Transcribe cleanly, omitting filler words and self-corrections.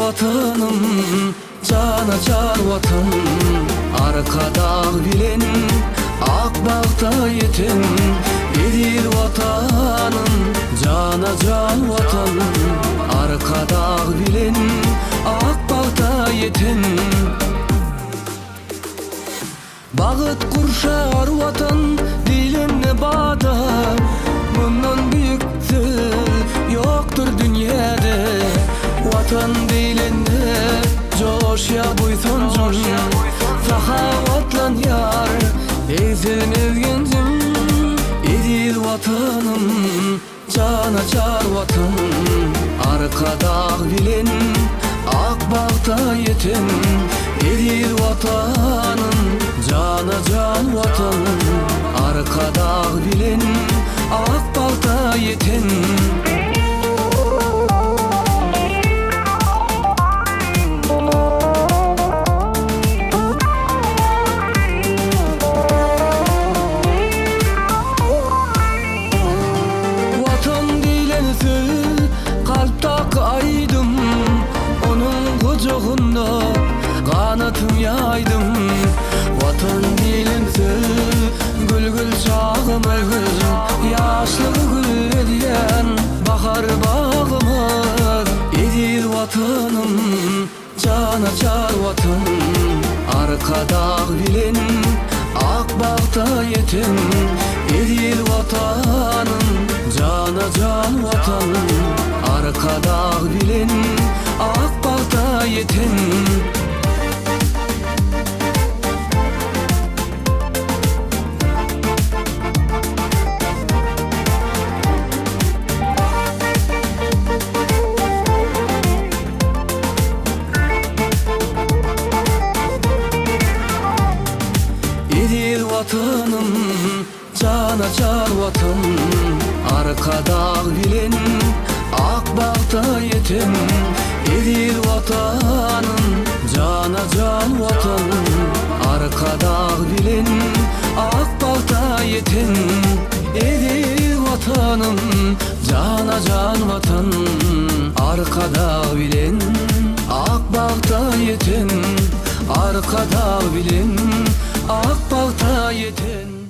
vatanım, cana can vatan. Arkada bilen, Akbağ'da yeten. Edil vatanım, cana can vatan. Arkada bilen, Akbağ'da yeten. Bağıt kurşar vatan, diline bağda. Bundan büyüktü yoktur dünyada. Vatan dilinde coşya buysancım. Sahavatlan yar, ezilmez gencim. Edil vatanım, cana çar vatan. Arkada bilen, Akbağ'da yeten. Edil vatanım, cana can vatan. Arkada bilen, Akbağ'da yeten. Vatan dilensi kalptak aydım. Onun kucağında kanatım yaydım. Vatan dilensi gül gül çağım ölgül. Yaşlı gül ediyen bahar bağımız. Edil vatanım, cana çar vatan. Arkada bilen, Akbağ'da yeten. Edil vatanım, cana can vatan. Arkada bilen, Akbağ'da yeten. Edil vatanım, cana çar vatan. Arkada bilen, Akbağ'da yeten. Edil vatanım, cana can vatan. Arkada bilen, Akbağ'da yeten. Edil vatanım, cana can vatan. Arkada bilen, Akbağ'da yeten. Arkada bilen, Akbağ'da yeten.